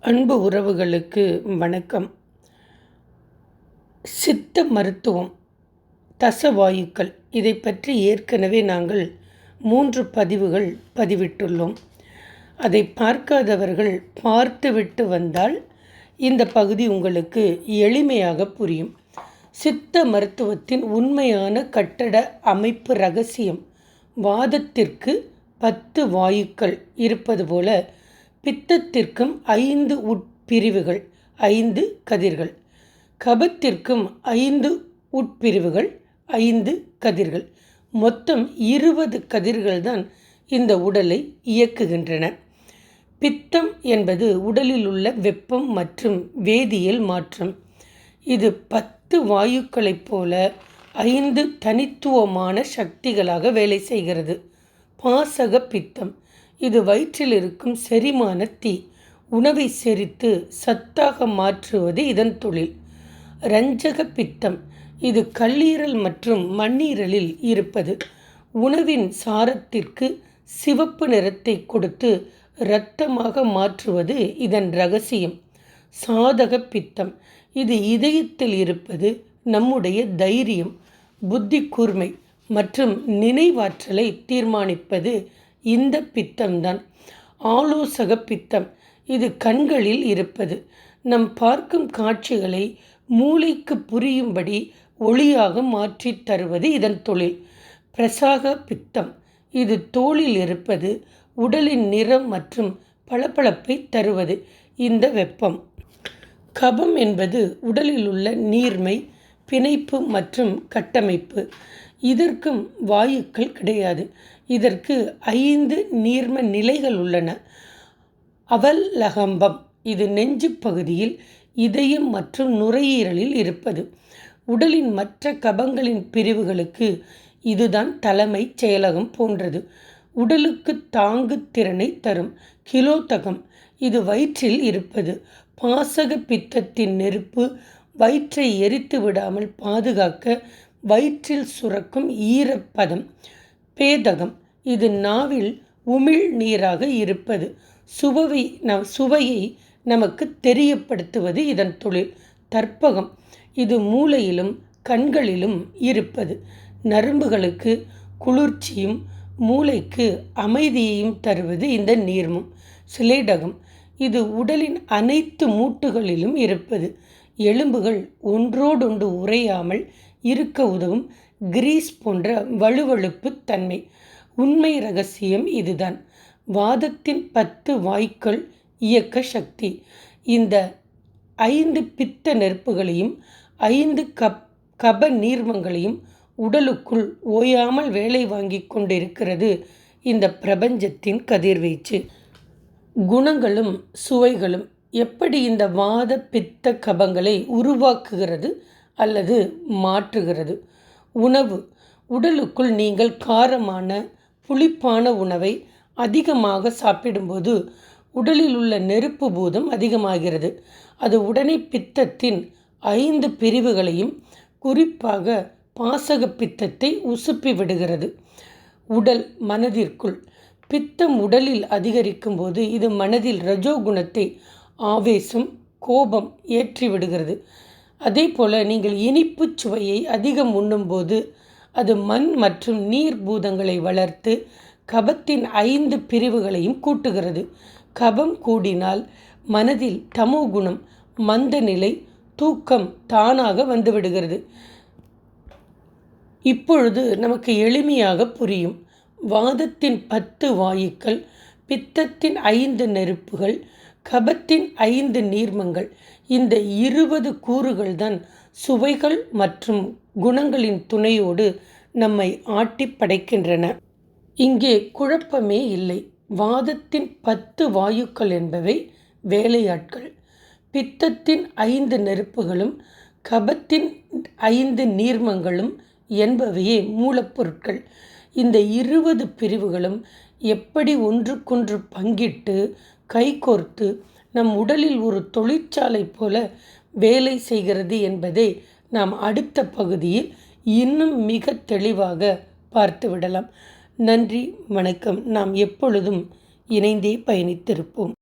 அன்பு உறவுகளுக்கு வணக்கம். சித்த மருத்துவம், தசவாயுக்கள் இதை பற்றி ஏற்கனவே நாங்கள் 3 பதிவுகள் பதிவிட்டுள்ளோம். அதை பார்க்காதவர்கள் பார்த்துவிட்டு வந்தால் இந்த பகுதி உங்களுக்கு எளிமையாக புரியும். சித்த மருத்துவத்தின் உண்மையான கட்டட அமைப்பு ரகசியம். வாதத்திற்கு 10 வாயுக்கள் இருப்பது போல பித்தத்திற்கும் 5 உட்பிரிவுகள், 5 கதிர்கள். கபத்திற்கும் 5 உட்பிரிவுகள், 5 கதிர்கள். மொத்தம் 20 கதிர்கள் தான் இந்த உடலை இயக்குகின்றன. பித்தம் என்பது உடலில் உள்ள வெப்பம் மற்றும் வேதியியல் மாற்றம். இது 10 வாயுக்களைப் போல 5 தனித்துவமான சக்திகளாக வேலை செய்கிறது. பாசக பித்தம், இது வயிற்றில் இருக்கும் செரிமான தீ. உணவை செரித்து சத்தாக மாற்றுவது இதன் தொழில். ரஞ்சக பித்தம், இது கல்லீரல் மற்றும் மண்ணீரலில் இருப்பது. உணவின் சாரத்திற்கு சிவப்பு நிறத்தை கொடுத்து இரத்தமாக மாற்றுவது இதன் ரகசியம். சாதக பித்தம், இது இதயத்தில் இருப்பது. நம்முடைய தைரியம், புத்தி கூர்மை மற்றும் நினைவாற்றலை தீர்மானிப்பது இந்த பித்தம்தான். ஆலோசக பித்தம், இது கண்களில் இருப்பது. நம் பார்க்கும் காட்சிகளை மூளைக்கு புரியும்படி ஒளியாக மாற்றித் தருவது இதன் தொழில். பிரசாக பித்தம், இது தோலில் இருப்பது. உடலின் நிறம் மற்றும் பளபளப்பை தருவது இந்த வெப்பம். கபம் என்பது உடலில் உள்ள நீர்மை, பிணைப்பு மற்றும் கட்டமைப்பு. இதற்கும் வாயுக்கள் கிடையாது. இதற்கு 5 நீர்ம நிலைகள் உள்ளன. அவல்லகம்பம், இது நெஞ்சு பகுதியில், இதயம் மற்றும் நுரையீரலில் இருப்பது. உடலின் மற்ற கபங்களின் பிரிவுகளுக்கு இதுதான் தலைமை செயலகம் போன்றது. உடலுக்கு தாங்கு திறனை தரும். கிலோதகம், இது வயிற்றில் இருப்பது. பாசக பித்தத்தின் நெருப்பு வயிற்றை எரித்து விடாமல் பாதுகாக்க வயிற்றில் சுரக்கும் ஈரப்பதம். பேதகம், இது நாவில் உமிழ் நீராக இருப்பது. சுவையை நமக்கு தெரியப்படுத்துவது இதன் தொழில். தற்பகம், இது மூளையிலும் கண்களிலும் இருப்பது. நரம்புகளுக்கு குளிர்ச்சியும் மூளைக்கு அமைதியையும் தருவது இந்த நீர்மம். சிலேடகம், இது உடலின் அனைத்து மூட்டுகளிலும் இருப்பது. எலும்புகள் ஒன்றோடொன்று உறையாமல் இருக்க உதவும் கிரீஸ் போன்ற வழுவழுப்பு தன்மை. உண்மை ரகசியம் இதுதான். வாதத்தின் 10 வாயுக்கள் இயக்க சக்தி. இந்த 5 பித்த நெருப்புகளையும் 5 கப நீர்மங்களையும் உடலுக்குள் ஓயாமல் வேலை வாங்கி கொண்டிருக்கிறது இந்த பிரபஞ்சத்தின் கதிர்வீச்சு. குணங்களும் சுவைகளும் எப்படி இந்த வாத பித்த கபங்களை உருவாக்குகிறது அல்லது மாற்றுகிறது. உணவு, உடலுக்குள் நீங்கள் காரமான புளிப்பான உணவை அதிகமாக சாப்பிடும்போது உடலில் உள்ள நெருப்பு பூதம் அதிகமாகிறது. அது உடனே பித்தத்தின் 5 பிரிவுகளையும் குறிப்பாக பாசக பித்தத்தை உசுப்பி விடுகிறது. உடல் மனதிற்குள், பித்தம் உடலில் அதிகரிக்கும் போது இது மனதில் ரஜோகுணத்தை, ஆவேசம், கோபம் ஏற்றிவிடுகிறது. அதே போல் நீங்கள் இனிப்பு சுவையை அதிகம் உண்ணும்போது அது மண் மற்றும் நீர் பூதங்களை வளர்த்து கபத்தின் 5 பிரிவுகளையும் கூட்டுகிறது. கபம் கூடினால் மனதில் தமோ குணம், மந்த நிலை, தூக்கம் தானாக வந்துவிடுகிறது. இப்பொழுது நமக்கு எளிமையாக புரியும். வாதத்தின் 10 வாயுக்கள், பித்தத்தின் 5 நெருப்புகள், கபத்தின் 5 நீர்மங்கள். இந்த 20 கூறுகள் தான் சுவைகள் மற்றும் குணங்களின் துணையோடு நம்மை ஆட்டி படைக்கின்றன. இங்கே குழப்பமே இல்லை. வாதத்தின் 10 வாயுக்கள் என்பவை வேலையாட்கள். பித்தத்தின் 5 நெருப்புகளும் கபத்தின் 5 நீர்மங்களும் என்பவையே மூலப்பொருட்கள். இந்த 20 பிரிவுகளும் எப்படி ஒன்றுக்கொன்று பங்கிட்டு கைகோர்த்து நம் உடலில் ஒரு தொழிற்சாலை போல வேலை செய்கிறது என்பதை நாம் அடுத்த பகுதியில் இன்னும் மிக தெளிவாக பார்த்துவிடலாம். நன்றி, வணக்கம். நாம் எப்பொழுதும் இணைந்தே பயணித்திருப்போம்.